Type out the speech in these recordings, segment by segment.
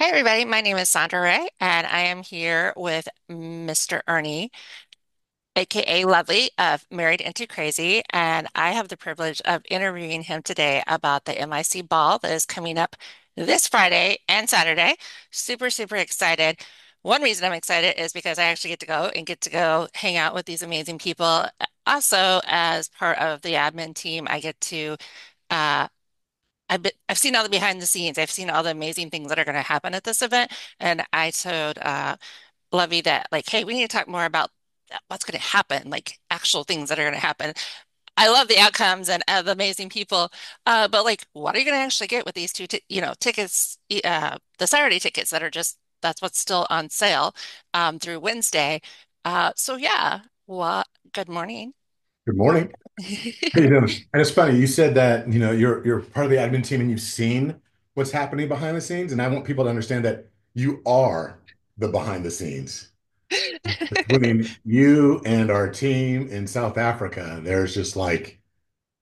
Hey everybody, my name is Sandra Ray, and I am here with Mr. Ernie, aka Lovely of Married into Crazy, and I have the privilege of interviewing him today about the MIC ball that is coming up this Friday and Saturday. Super, super excited. One reason I'm excited is because I actually get to go hang out with these amazing people. Also, as part of the admin team, I get to uh, I've seen all the behind the scenes. I've seen all the amazing things that are going to happen at this event. And I told Lovey that like, hey, we need to talk more about what's going to happen, like actual things that are going to happen. I love the outcomes and the amazing people, but like, what are you going to actually get with these tickets, the Saturday tickets that are just that's what's still on sale through Wednesday. So yeah, what? Good morning. Good morning. How you doing? And it's funny, you said that, you're part of the admin team and you've seen what's happening behind the scenes. And I want people to understand that you are the behind the scenes. Between you and our team in South Africa, there's just like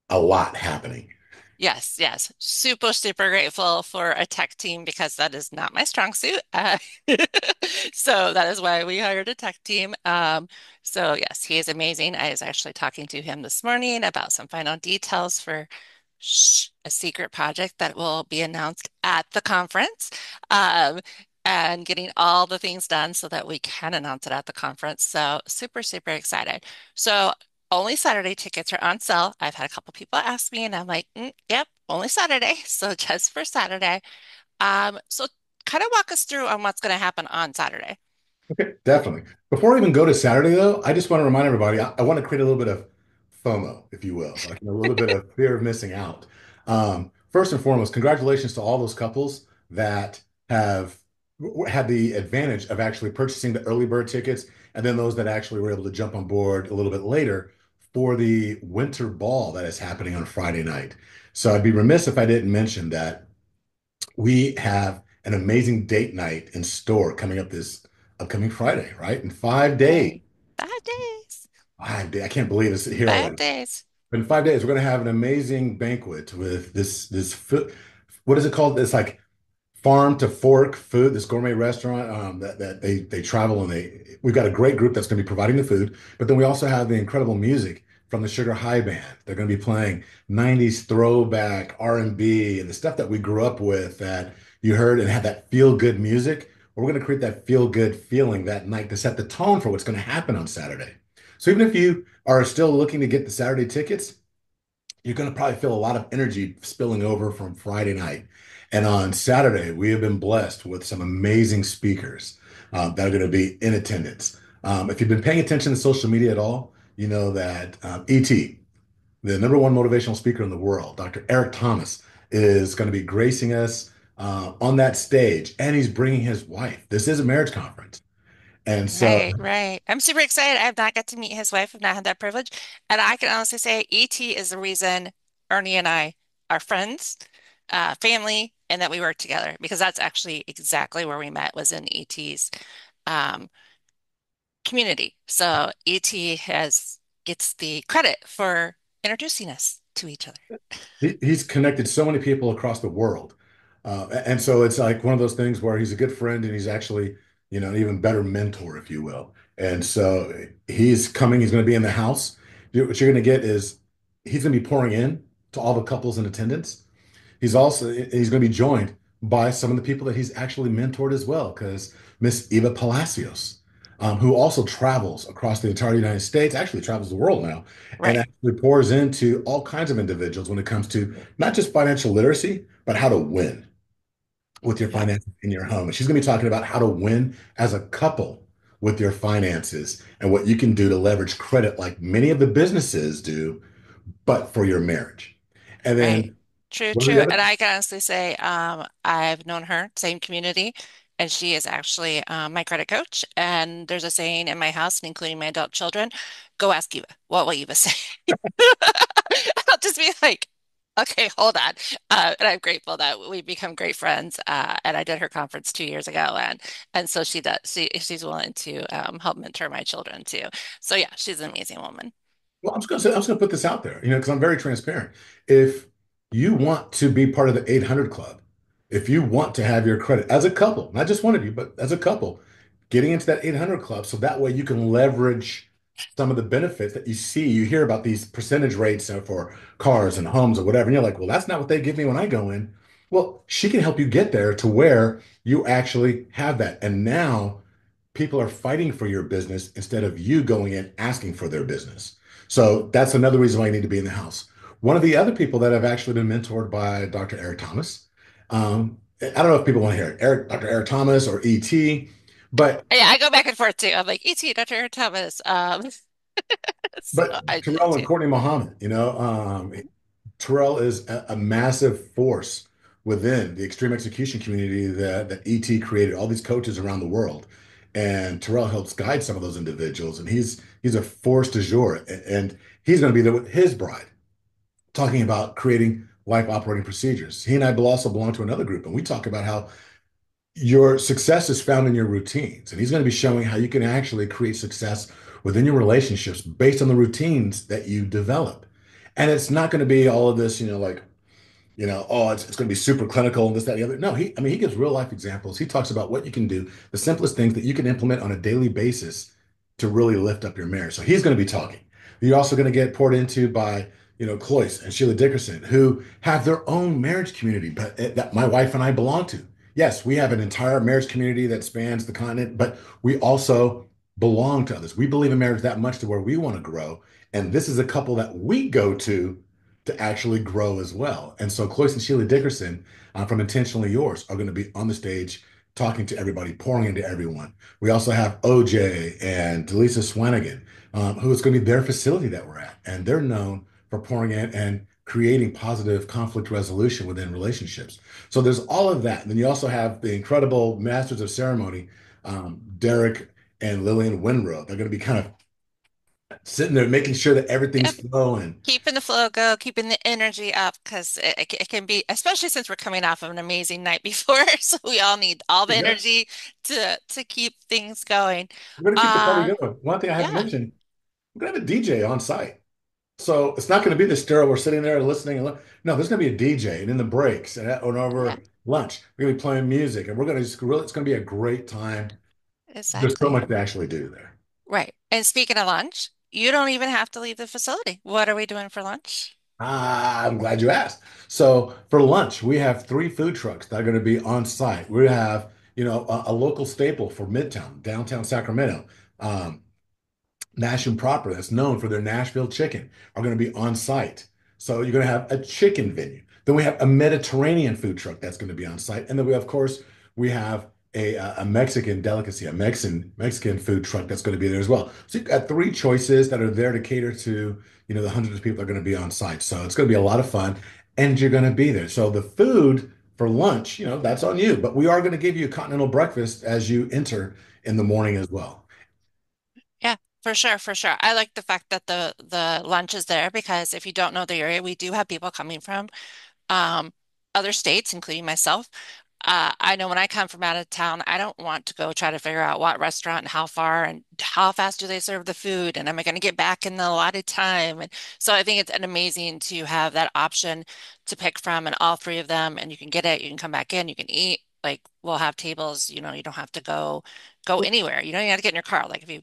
a lot happening. Yes, yes. Super, super grateful for a tech team because that is not my strong suit. So that is why we hired a tech team. So yes, he is amazing. I was actually talking to him this morning about some final details for a secret project that will be announced at the conference. Um, and getting all the things done so that we can announce it at the conference. So super, super excited. So only Saturday tickets are on sale. I've had a couple people ask me, and I'm like, yep, only Saturday. So just for Saturday. So kind of walk us through on what's going to happen on Saturday. Okay, definitely. Before we even go to Saturday, though, I just want to remind everybody, I want to create a little bit of FOMO, if you will, like a little bit of fear of missing out. First and foremost, congratulations to all those couples that have had the advantage of actually purchasing the early bird tickets, and then those that actually were able to jump on board a little bit later for the winter ball that is happening on Friday night. So I'd be remiss if I didn't mention that we have an amazing date night in store coming up this upcoming Friday, right? In 5 days. Yay. 5 days. 5 days. I can't believe it's here Five already. days. In 5 days, we're going to have an amazing banquet with this food. What is it called? It's like farm to fork food, this gourmet restaurant that they travel and we've got a great group that's going to be providing the food, but then we also have the incredible music from the Sugar High Band. They're going to be playing 90s throwback R&B and B and the stuff that we grew up with that you heard and had that feel good music. We're going to create that feel good feeling that night to set the tone for what's going to happen on Saturday. So even if you are still looking to get the Saturday tickets, you're going to probably feel a lot of energy spilling over from Friday night. And on Saturday, we have been blessed with some amazing speakers that are going to be in attendance. If you've been paying attention to social media at all, you know that ET, the number one motivational speaker in the world, Dr. Eric Thomas, is going to be gracing us on that stage, and he's bringing his wife. This is a marriage conference. And so Right, right. I'm super excited. I have not got to meet his wife. I've not had that privilege. And I can honestly say ET is the reason Ernie and I are friends, family, and that we work together because that's actually exactly where we met was in ET's um, community. So ET has gets the credit for introducing us to each other. he's connected so many people across the world. And so it's like one of those things where he's a good friend and he's actually, an even better mentor, if you will. And so he's coming, he's going to be in the house. What you're going to get is he's going to be pouring in to all the couples in attendance. He's going to be joined by some of the people that he's actually mentored as well, because Miss Eva Palacios, who also travels across the entire United States, actually travels the world now, and Right. actually pours into all kinds of individuals when it comes to not just financial literacy, but how to win with your Yeah. finances in your home. And she's going to be talking about how to win as a couple with your finances and what you can do to leverage credit like many of the businesses do, but for your marriage. And Right. then True, what are the true. other? And I can honestly say, I've known her, same community, and she is actually my credit coach. And there's a saying in my house, and including my adult children, go ask Eva. What will Eva say? I'll just be like, okay, hold on. And I'm grateful that we've become great friends. And I did her conference 2 years ago, and so she does. She's willing to help mentor my children too. So yeah, she's an amazing woman. Well, I'm just gonna put this out there, because I'm very transparent. If you want to be part of the 800 Club, if you want to have your credit as a couple, not just one of you, but as a couple, getting into that 800 club so that way you can leverage some of the benefits that you see. You hear about these percentage rates for cars and homes or whatever, and you're like, well, that's not what they give me when I go in. Well, she can help you get there to where you actually have that. And now people are fighting for your business instead of you going in asking for their business. So that's another reason why you need to be in the house. One of the other people that have actually been mentored by Dr. Eric Thomas. I don't know if people want to hear it, Dr. Eric Thomas or ET, but Yeah, I go back and forth too. I'm like, E.T., Dr. Thomas. So I do that Terrell and too. Courtney Muhammad, Terrell is a massive force within the extreme execution community that ET created, all these coaches around the world. And Terrell helps guide some of those individuals, and he's a force du jour. And he's going to be there with his bride, talking about creating life operating procedures. He and I also belong to another group, and we talk about how your success is found in your routines. And he's going to be showing how you can actually create success within your relationships based on the routines that you develop. And it's not going to be all of this, oh, it's going to be super clinical and this, that, and the other. No, I mean, he gives real life examples. He talks about what you can do, the simplest things that you can implement on a daily basis to really lift up your marriage. So he's going to be talking. You're also going to get poured into by, Cloyce and Sheila Dickerson, who have their own marriage community, but that my wife and I belong to. Yes, we have an entire marriage community that spans the continent, but we also belong to others. We believe in marriage that much to where we want to grow. And this is a couple that we go to actually grow as well. And so Cloyce and Sheila Dickerson from Intentionally Yours are going to be on the stage talking to everybody, pouring into everyone. We also have OJ and Delisa Swanigan, who is going to be their facility that we're at. And they're known for pouring in and creating positive conflict resolution within relationships. So there's all of that. And then you also have the incredible Masters of Ceremony, Derek and Lillian Winrow. They're going to be kind of sitting there making sure that everything's Yep. flowing. Keeping the flow go, keeping the energy up, because it can be, especially since we're coming off of an amazing night before, so we all need all the Yeah. energy to keep things going. We're going to keep the party Uh, going. One thing I haven't yeah, mentioned, we're going to have a DJ on site. So it's not going to be the sterile. We're sitting there listening. No, there's going to be a DJ, and in the breaks and yeah, over lunch, we're going to be playing music, and we're going to just really. It's going to be a great time. There's so exactly. much to actually do there. Right. And speaking of lunch, you don't even have to leave the facility. What are we doing for lunch? I'm glad you asked. So for lunch, we have three food trucks that are going to be on site. We have, a local staple for Midtown, downtown Sacramento. Um, Nash and Proper, that's known for their Nashville chicken, are going to be on site. So you're going to have a chicken venue. Then we have a Mediterranean food truck that's going to be on site, and then of course, we have a Mexican delicacy, a Mexican food truck that's going to be there as well. So you've got three choices that are there to cater to the hundreds of people that are going to be on site. So it's going to be a lot of fun, and you're going to be there. So the food for lunch, that's on you. But we are going to give you a continental breakfast as you enter in the morning as well. Yeah, for sure, for sure. I like the fact that the lunch is there because if you don't know the area, we do have people coming from um, other states, including myself. I know when I come from out of town, I don't want to go try to figure out what restaurant and how far and how fast do they serve the food and am I going to get back in the allotted time? And so I think it's an amazing to have that option to pick from and all three of them, and you can get it, you can come back in, you can eat. Like we'll have tables, you don't have to go anywhere. You don't even have to get in your car. Like if you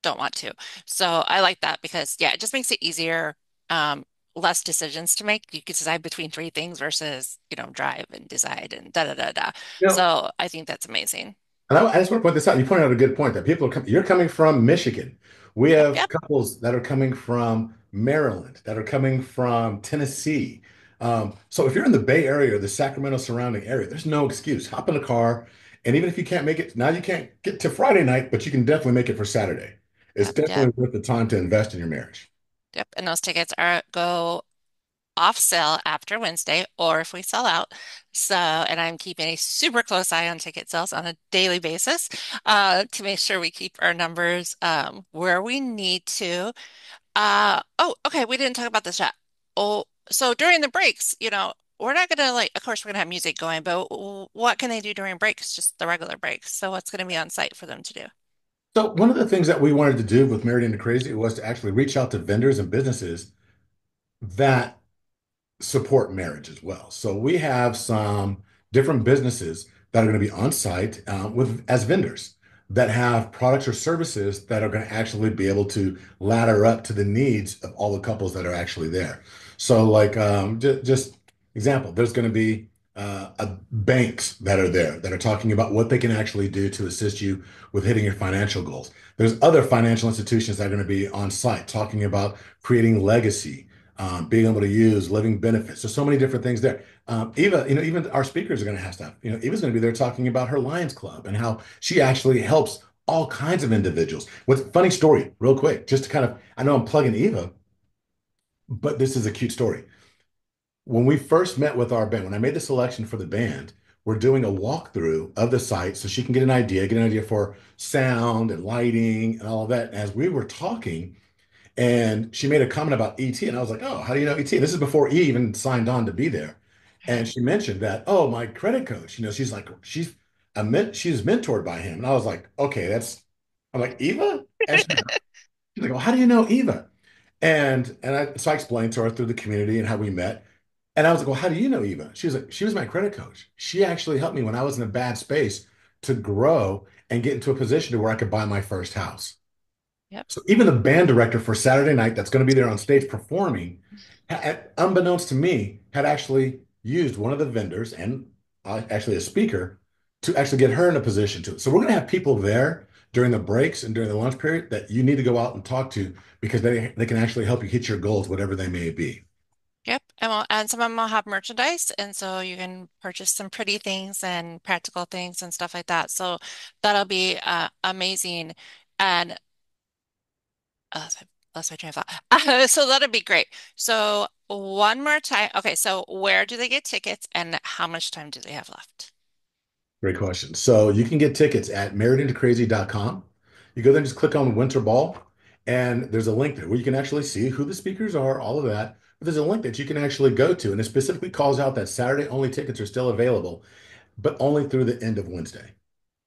don't want to. So I like that because yeah, it just makes it easier, um, less decisions to make. You can decide between three things versus, drive and decide and da da da da. You know, So I think that's amazing. And I just want to point this out. You pointed out a good point that people are coming. You're coming from Michigan. We Yep, have yep, couples that are coming from Maryland, that are coming from Tennessee. So if you're in the Bay Area or the Sacramento surrounding area, there's no excuse. Hop in a car, and even if you can't make it now, you can't get to Friday night, but you can definitely make it for Saturday. It's yep, yep, definitely worth the time to invest in your marriage. yep. And those tickets are go off sale after Wednesday or if we sell out. So, and I'm keeping a super close eye on ticket sales on a daily basis to make sure we keep our numbers where we need to. Oh, okay. We didn't talk about this yet. Oh, so during the breaks, we're not gonna like, of course, we're gonna have music going, but what can they do during breaks? Just the regular breaks. So what's gonna be on site for them to do? So one of the things that we wanted to do with Married into Crazy was to actually reach out to vendors and businesses that support marriage as well. So we have some different businesses that are going to be on site with as vendors that have products or services that are going to actually be able to ladder up to the needs of all the couples that are actually there. So, like, just example, there's going to be banks that are there that are talking about what they can actually do to assist you with hitting your financial goals. There's other financial institutions that are going to be on site talking about creating legacy, being able to use living benefits. So many different things there. Eva, even our speakers are going to have stuff. Eva's going to be there talking about her Lions Club and how she actually helps all kinds of individuals. What's funny story, real quick, just to kind of, I know I'm plugging Eva, but this is a cute story. When we first met with our band, when I made the selection for the band, we're doing a walkthrough of the site so she can get an idea for sound and lighting and all of that. As we were talking, and she made a comment about ET, and I was like, "Oh, how do you know ET?" This is before E even signed on to be there, and Okay. she mentioned that, "Oh, my credit coach, she's like, she's mentored by him," and I was like, "Okay, that's." I'm like, "Eva," and she's like, "Well, how do you know Eva?" So I explained to her through the community and how we met, and I was like, "Well, how do you know Eva?" She was like, "She was my credit coach. She actually helped me when I was in a bad space to grow and get into a position to where I could buy my first house." Yep. So even the band director for Saturday night that's going to be there on stage performing, unbeknownst to me, had actually used one of the vendors and actually a speaker to actually get her in a position to. So we're going to have people there during the breaks and during the lunch period that you need to go out and talk to because they can actually help you hit your goals, whatever they may be. Yep. And some of them will have merchandise, and so you can purchase some pretty things and practical things and stuff like that. So that'll be amazing. And that's my train of thought. So that'll be great. So one more time. Okay, so where do they get tickets, and how much time do they have left? Great question. So you can get tickets at marriedintocrazy.com. You go there and just click on Winter Ball, and there's a link there where you can actually see who the speakers are, all of that. But there's a link that you can actually go to, and it specifically calls out that Saturday only tickets are still available, but only through the end of Wednesday.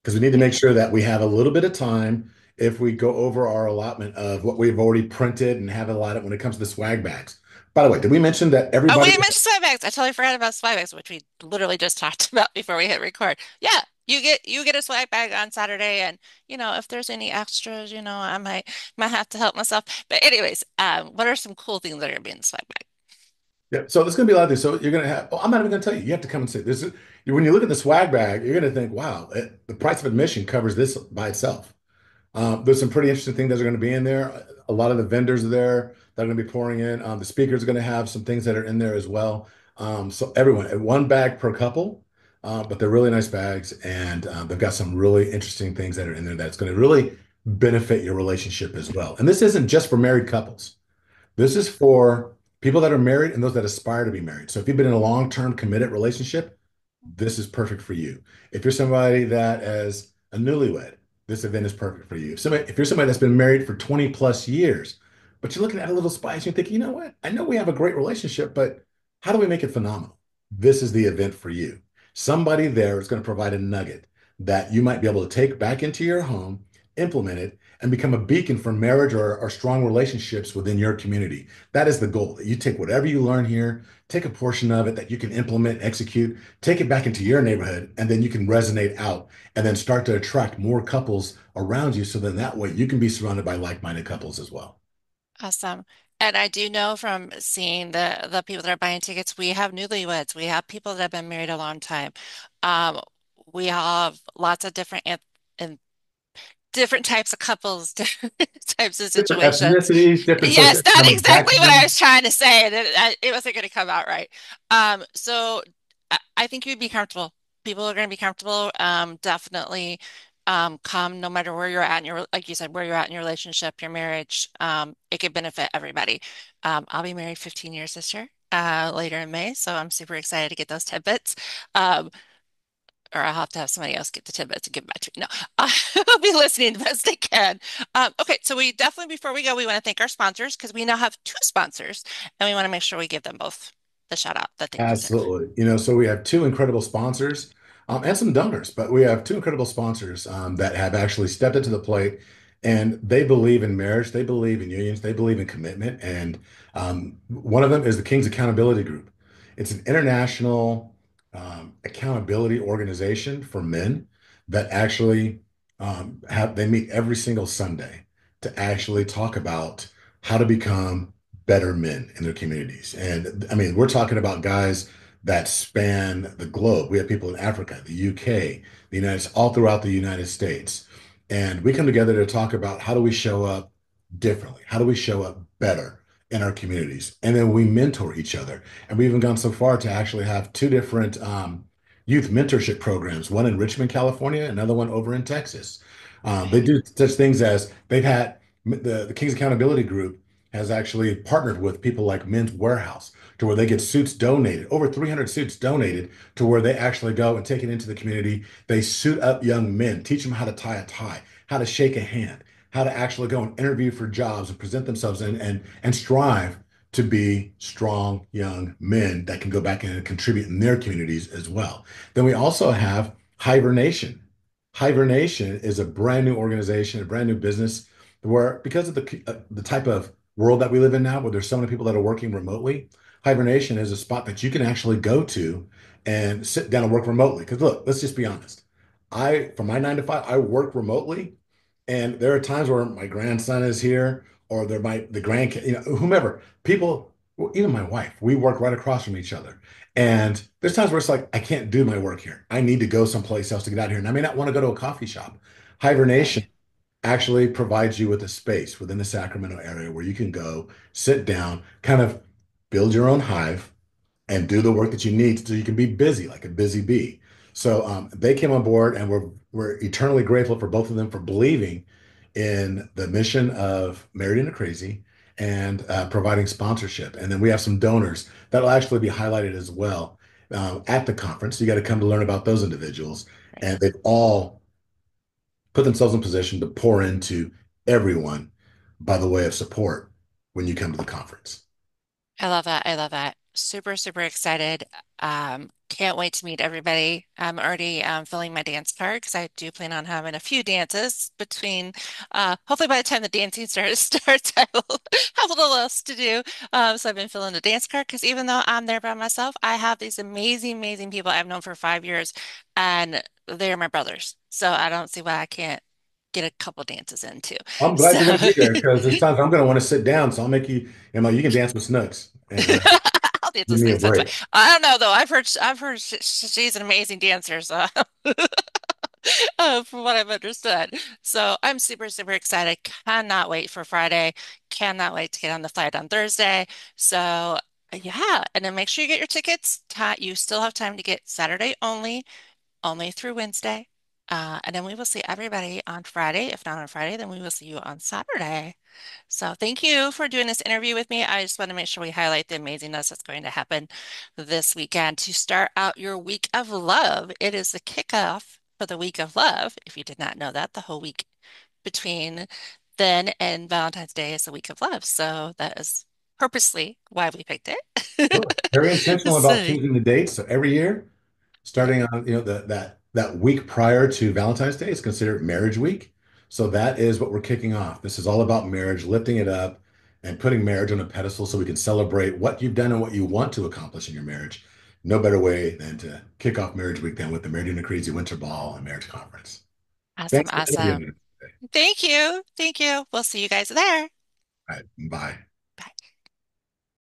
Because we need to make sure that we have a little bit of time if we go over our allotment of what we've already printed and have allotted when it comes to the swag bags. By the way, did we mention that Oh, we everybody? didn't mention swag bags. I totally forgot about swag bags, which we literally just talked about before we hit record. Yeah, you get a swag bag on Saturday, and if there's any extras, I might have to help myself. But anyways, what are some cool things that are gonna be in the swag bag? Yeah, so there's going to be a lot of things. So you're going to have, oh, I'm not even going to tell you. You have to come and see. When you look at the swag bag, you're going to think, wow, the price of admission covers this by itself. There's some pretty interesting things that are going to be in there. A lot of the vendors are there that are going to be pouring in. The speakers are going to have some things that are in there as well. So everyone, one bag per couple, but they're really nice bags, and they've got some really interesting things that are in there that's going to really benefit your relationship as well. And this isn't just for married couples. This is for people that are married and those that aspire to be married. So if you've been in a long-term committed relationship, this is perfect for you. If you're somebody that is a newlywed, this event is perfect for you. If you're somebody that's been married for 20 plus years, but you're looking at a little spice, you're thinking, you know what? I know we have a great relationship, but how do we make it phenomenal? This is the event for you. Somebody there is going to provide a nugget that you might be able to take back into your home, implement it, and become a beacon for marriage or strong relationships within your community. That is the goal. That you take whatever you learn here, take a portion of it that you can implement, execute, take it back into your neighborhood, and then you can resonate out and then start to attract more couples around you. So then that way you can be surrounded by like-minded couples as well. Awesome. And I do know from seeing the people that are buying tickets, we have newlyweds, we have people that have been married a long time. Um, we have lots of and different types of couples, different types of Different situations. ethnicities, different Yes, that's socioeconomic exactly what I backgrounds. was trying to say. And it wasn't going to come out right. So I think you'd be comfortable. People are going to be comfortable. Definitely come no matter where you're at in like you said, where you're at in your relationship, your marriage. It could benefit everybody. I'll be married 15 years this year, later in May. So I'm super excited to get those tidbits. Um, or I'll have to have somebody else get the tidbits and give them back to me. No, I'll be listening the best I can. Okay, so we definitely, before we go, we want to thank our sponsors because we now have two sponsors, and we want to make sure we give them both the shout out that they deserve. Absolutely. So we have two incredible sponsors and some donors, but we have two incredible sponsors that have actually stepped into the plate and they believe in marriage, they believe in unions, they believe in commitment. And one of them is the King's Accountability Group. It's an international accountability organization for men that actually have they meet every single Sunday to actually talk about how to become better men in their communities. And I mean, we're talking about guys that span the globe. We have people in Africa, the UK, the United, all throughout the United States. And we come together to talk about how do we show up differently? How do we show up better in our communities? And then we mentor each other. And we've even gone so far to actually have two different youth mentorship programs, one in Richmond, California, another one over in Texas. They Right. do such things as they've had the King's Accountability Group has actually partnered with people like Men's Warehouse to where they get suits donated, over 300 suits donated to where they actually go and take it into the community. They suit up young men, teach them how to tie a tie, how to shake a hand, how to actually go and interview for jobs and present themselves and strive to be strong young men that can go back and contribute in their communities as well. Then we also have Hibernation. Hibernation is a brand new organization, a brand new business where because of the type of world that we live in now, where there's so many people that are working remotely, Hibernation is a spot that you can actually go to and sit down and work remotely. Because look, let's just be honest. For my 9 to 5, I work remotely, and there are times where my grandson is here, or there might the grandkid, whomever people, well, even my wife, we work right across from each other. And there's times where it's like, I can't do my work here. I need to go someplace else to get out of here. And I may not want to go to a coffee shop. Hibernation Right. actually provides you with a space within the Sacramento area where you can go, sit down, kind of build your own hive and do the work that you need so you can be busy like a busy bee. So they came on board, and we're eternally grateful for both of them for believing in the mission of Married into Crazy and providing sponsorship. And then we have some donors that'll actually be highlighted as well at the conference. You got to come to learn about those individuals, Right. and they've all put themselves in position to pour into everyone by the way of support when you come to the conference. I love that. I love that. Super, super excited. Can't wait to meet everybody. I'm already filling my dance card because I do plan on having a few dances between, hopefully by the time the dancing starts, I will have a little else to do. So I've been filling the dance card because even though I'm there by myself, I have these amazing, amazing people I've known for 5 years, and they're my brothers. So I don't see why I can't get a couple dances in too. I'm glad So you're going to be there because there's times I'm going to want to sit down. So I'll make you can dance with Snooks and I'll dance give with me a Snakes. That's fine. break. I don't know though. I've heard she's an amazing dancer. So from what I've understood. So I'm super, super excited. Cannot wait for Friday. Cannot wait to get on the flight on Thursday. So yeah, and then make sure you get your tickets. You still have time to get Saturday only, only through Wednesday. And then we will see everybody on Friday. If not on Friday, then we will see you on Saturday. So thank you for doing this interview with me. I just want to make sure we highlight the amazingness that's going to happen this weekend to start out your week of love. It is the kickoff for the week of love. If you did not know that, the whole week between then and Valentine's Day is the week of love. So that is purposely why we picked Sure. it. Very intentional about So choosing the dates. So every year, starting on that week prior to Valentine's Day is considered Marriage Week. So that is what we're kicking off. This is all about marriage, lifting it up and putting marriage on a pedestal so we can celebrate what you've done and what you want to accomplish in your marriage. No better way than to kick off Marriage Week than with the Married into Crazy Winter Ball and Marriage Conference. awesome, Thanks for awesome. interviewing me today. Thank you. Thank you. We'll see you guys there. All right, bye.